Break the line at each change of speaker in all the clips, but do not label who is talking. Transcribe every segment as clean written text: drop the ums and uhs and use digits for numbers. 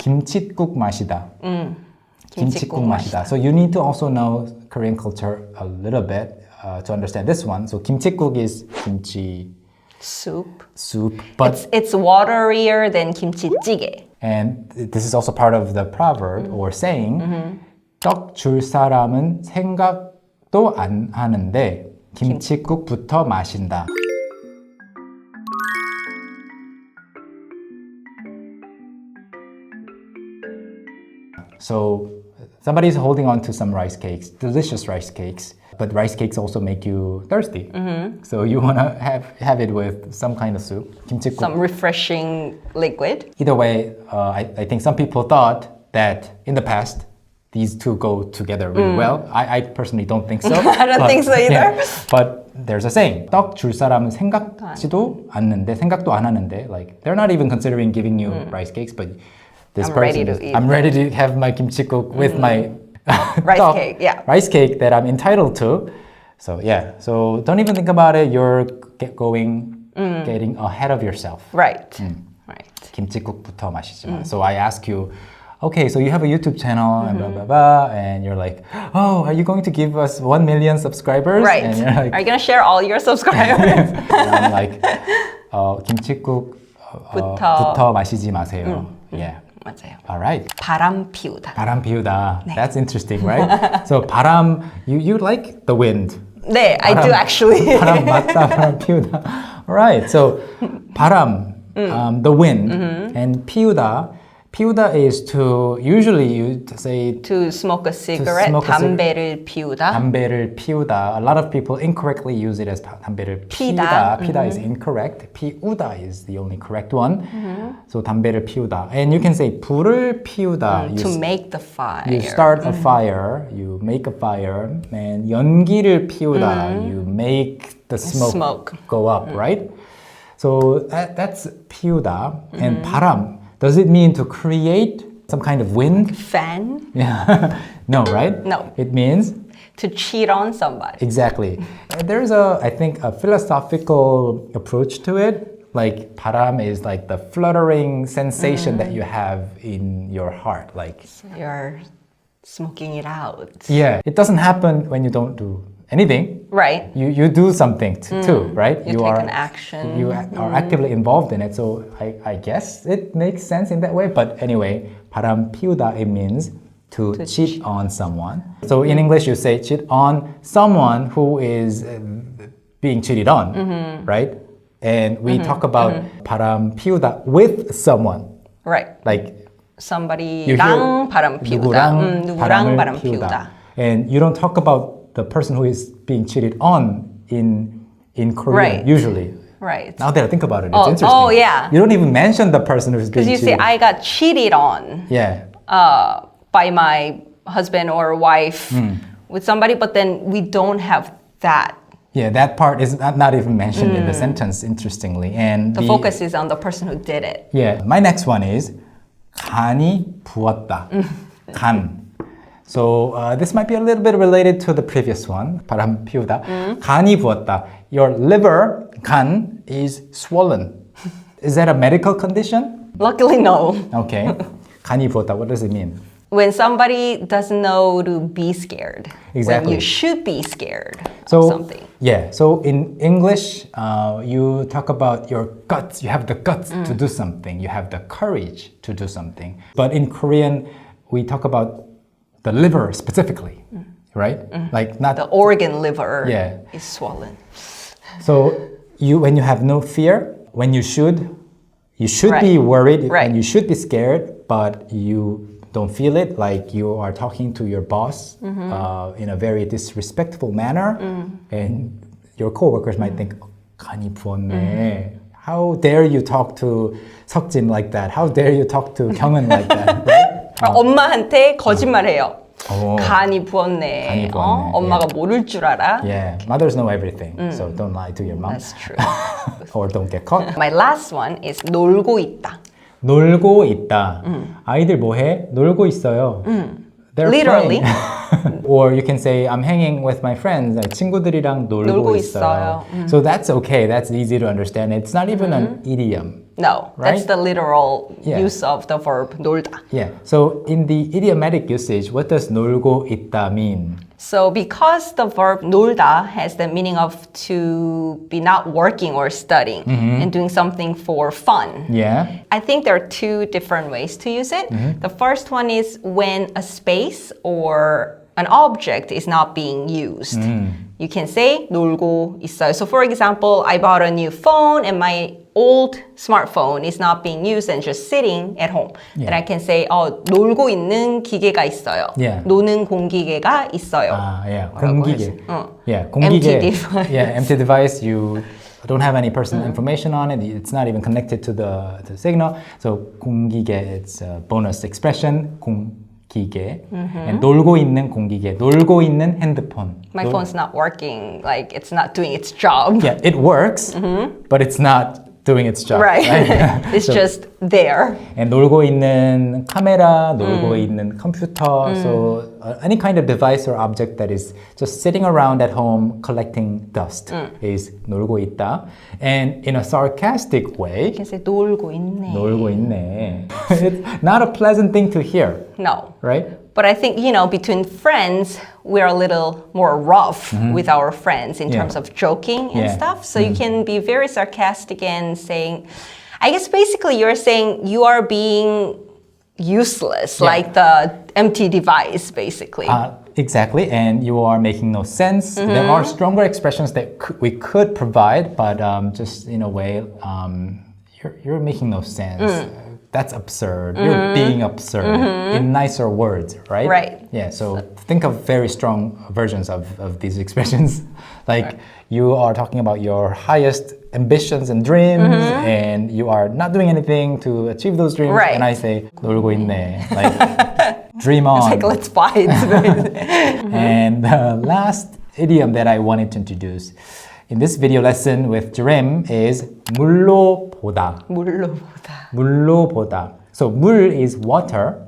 김칫국 맛이다. 김칫국
맛이다.
맛이다. So you need to also know Korean culture a little bit to understand this one. So 김칫국 is kimchi
Soup.
but
It's waterier than 김치찌개.
and this is also part of the proverb or saying 떡 줄 사람은 생각도 안 하는데 김칫국부터 마신다. So somebody's holding on to some rice cakes, delicious rice cakes, but rice cakes also make you thirsty. So you want to have it with some kind of soup, 김칫국.
Some refreshing liquid.
Either way, I think some people thought that in the past, these two go together really well. I personally don't think so.
I don't think so either.
Yeah, but there's a saying, 떡 줄 사람은 생각지도 않는데, 생각도 안 하는데, like they're not even considering giving you rice cakes, but this
I'm
person
ready to
is,
eat.
I'm ready to have my kimchi-guk with my
Rice cake, yeah.
rice cake that I'm entitled to. So yeah, so don't even think about it. You're getting ahead of yourself.
Right. Right.
김치국부터 마시지만. So I ask you, okay, so you have a YouTube channel and blah, blah, blah, and you're like, oh, are you going to give us 1 million subscribers?
Right.
And you're like,
Are you going to share all your subscribers?
and I'm like, 김치국부터 마시지 마세요. Yeah.
맞아요.
All right.
바람 피우다.
바람 피우다. That's interesting, right? So 바람, you like the wind.
네, I do actually.
바람 맞다, 바람 피우다. All right. So 바람, the wind, and 피우다. 피우다 is to, usually you say
To smoke a cigarette,
smoke a
담배를 피우다.
담배를 피우다. A lot of people incorrectly use it as 담배를 피다. 피다 is incorrect. 피우다 is the only correct one. So 담배를 피우다. And you can say 불을 피우다.
To make the fire.
You start a fire, you make a fire, and 연기를 피우다. You make the smoke go up, right? So that's 피우다. And 바람. Does it mean to create some kind of wind?
Fan.
Yeah. No, right?
No.
It means
To cheat on somebody.
exactly. There's I think a philosophical approach to it. Like 바람 is like the fluttering sensation that you have in your heart. Like
You're smoking it out.
yeah, it doesn't happen when you don't do anything.
Right.
You do something too, right?
You take an action.
You are actively involved in it. So I guess it makes sense in that way. But anyway, 바람 피우다, it means to cheat on someone. So in English, you say cheat on someone who is being cheated on, right? And we talk about 바람 피우다 with someone.
Right.
Like
somebody랑 바람 피우다. 누구랑 바람 피우다.
And you don't talk about the person who is being cheated on in Korean,
Right.
usually.
Right.
Now that I think about it, it's
Oh,
interesting.
oh, yeah.
You don't even mention the person who's being
Because you
cheated.
say, I got cheated on
Yeah.
by my husband or wife with somebody, but then we don't have that.
Yeah, that part is not even mentioned in the sentence, interestingly. And
The focus is on the person who did it.
Yeah. My next one is 간이 부었다. 간. So this might be a little bit related to the previous one. 바람 피우다. 간이 부었다. Your liver, 간, is swollen. Is that a medical condition?
Luckily, no.
Okay. 간이 부었다. What does it mean?
When somebody doesn't know to be scared.
Exactly.
When you should be scared
So,
of something.
Yeah. So in English, you talk about your guts. You have the guts to do something. You have the courage to do something. But in Korean, we talk about the liver specifically, right? Like not
The organ liver
Yeah.
is swollen.
So when you have no fear, when you should
Right.
be worried
Right.
and you should be scared, but you don't feel it, like you are talking to your boss in a very disrespectful manner, and your coworkers might think, 간이 부었네. How dare you talk to 석진 like that? How dare you talk to 경은 like that? Right?
엄마한테 거짓말해요.
오.
간이 부었네.
간이 부었네.
엄마가 모를 줄 알아.
Yeah, mothers know everything, so don't lie to your mom.
That's true.
Or don't get caught.
My last one is 놀고 있다.
놀고 있다. 아이들 뭐해? 놀고 있어요. They're
Literally.
playing. or you can say I'm hanging with my friends. like, 친구들이랑 놀고
놀고
있어요.
있어요.
So that's okay. That's easy to understand. It's not even an idiom.
No,
Right?
that's the literal
Yeah.
use of the verb 놀다.
Yeah. So in the idiomatic usage, what does 놀고 있다 mean?
So because the verb 놀다 has the meaning of to be not working or studying and doing something for fun.
Yeah.
I think there are two different ways to use it. The first one is when a space or an object is not being used. You can say 놀고 있어요. So for example, I bought a new phone and my old smartphone is not being used and just sitting at home. Then I can say 놀고 있는 기계가 있어요.
Yeah.
노는 공기계가 있어요.
Yeah.
뭐라고
공기계.
해야지?
Yeah.
Empty
공기계.
device.
Yeah. Empty device. You don't have any personal information on it. It's not even connected to the signal. So 공기계, it's a bonus expression. 공기계. And 놀고 있는 공기계. 놀고 있는 핸드폰.
My phone's not working, like it's not doing its job.
Yeah, it works, but it's not doing its job.
Right. It's
So-
just there.
And 놀고 있는 카메라, 놀고 있는 컴퓨터, so any kind of device or object that is just sitting around at home collecting dust is 놀고 있다. And in a sarcastic way,
You can say 놀고 있네.
놀고 있네. It's not a pleasant thing to hear,
No.
right?
But I think, between friends, we're a little more rough with our friends in
Yeah.
terms of joking and
Yeah.
stuff. So you can be very sarcastic and saying, I guess basically you're saying you are being useless, like the empty device, basically.
Exactly, and you are making no sense. There are stronger expressions that we could provide, but just in a way, you're making no sense. That's absurd. You're being absurd in nicer words, right?
Right.
Yeah, so think of very strong versions of these expressions. Like you are talking about your highest ambitions and dreams, and you are not doing anything to achieve those dreams.
Right.
And I say, 놀고 있네. Like, dream on.
Like, let's fight.
And the last idiom that I wanted to introduce in this video lesson with Jream is 물로 보다.
물로 보다.
물로 보다. So 물 is water.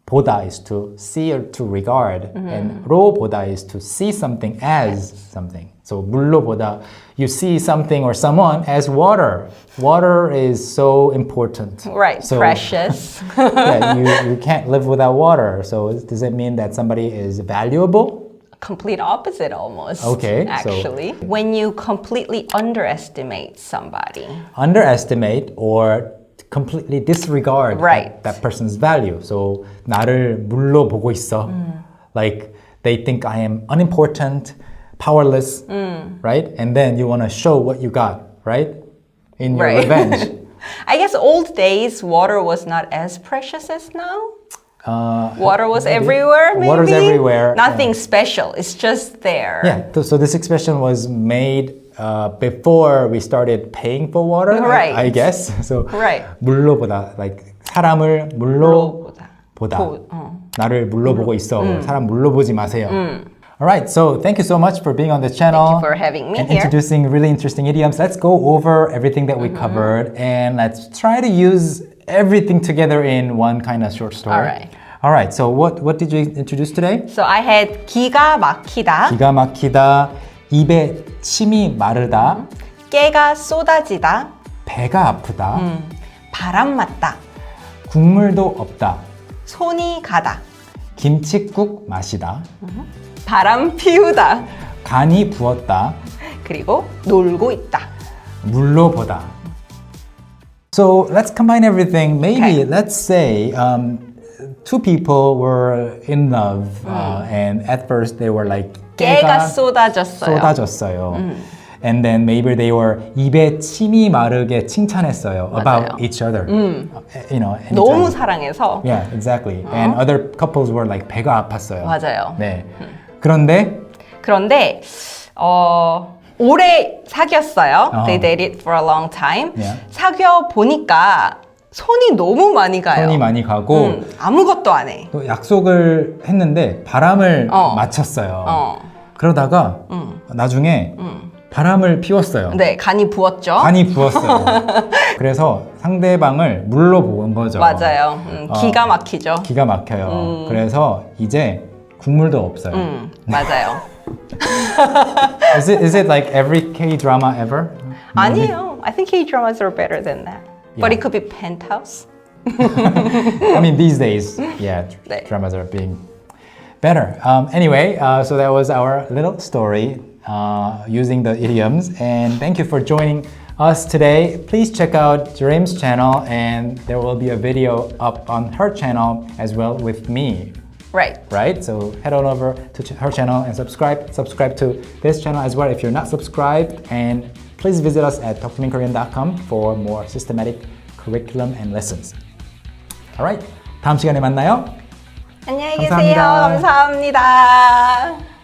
보다 is to see or to regard. And 로 보다 is to see something as something. So 물로 보다, you see something or someone as water. Water is so important.
Right,
So,
precious.
yeah, you can't live without water. So does it mean that somebody is valuable?
Complete opposite almost.
Okay, so-
actually. When you completely underestimate somebody.
Underestimate or completely disregard
Right.
that person's value. So 나를 물로 보고 있어. Like they think I am unimportant, powerless, right? And then you want to show what you got, right? In your
Right.
revenge.
I guess old days water was not as precious as now. Water was everywhere, maybe?
Water's everywhere.
Nothing special. It's just there.
Yeah, so this expression was made before we started paying for water,
Right.
I guess. So
Right.
물로 보다, like 사람을 물로 보다. 나를 물로 보고 있어. 사람 물로 보지 마세요. All right, so thank you so much for being on the channel.
Thank you for having me
and
here.
introducing really interesting idioms. Let's go over everything that we covered and let's try to use everything together in one kind of short story.
All right.
All right, so what did you introduce today?
So I had 기가 막히다,
기가 막히다, 입에 침이 마르다,
깨가 쏟아지다,
배가 아프다,
바람 맞다,
국물도 없다,
손이 가다,
김칫국 마시다,
바람 피우다,
간이 부었다,
그리고 놀고 있다.
물로 보다. So let's combine everything. Maybe
Okay.
let's say two people were in love and at first they were like
깨가 쏟아졌어요.
쏟아졌어요. And then maybe they were 입에 침이 마르게 칭찬했어요 about
맞아요.
each other. You know,
너무
anytime.
사랑해서.
Yeah, exactly. And other couples were like 배가 아팠어요.
맞아요.
네. 그런데
그런데 오래 사귀었어요. They dated for a long time.
Yeah.
사귀어 보니까 손이 너무 많이 가요.
손이 많이 가고
아무것도 안 해.
또 약속을 했는데 바람을 맞췄어요. 그러다가 나중에 바람을 피웠어요.
네, 간이 부었죠.
간이 부었어요. 그래서 상대방을 물로 본 거죠.
맞아요. 기가 막히죠.
기가 막혀요. 그래서 이제 국물도 없어요.
맞아요.
Is it like every K-drama ever?
아니에요. I think K-dramas are better than that. But it could be Penthouse.
I mean, these days, yeah,
네.
dramas are being better. Anyway, so that was our little story using the idioms. And thank you for joining us today. Please check out Jream's channel, and there will be a video up on her channel as well with me. Right? So head on over to her channel and subscribe to this channel as well if you're not subscribed. And please visit us at talktomekorean.com for more systematic curriculum and lessons. Alright, 다음 시간에 만나요.
안녕히 계세요.
감사합니다.
감사합니다.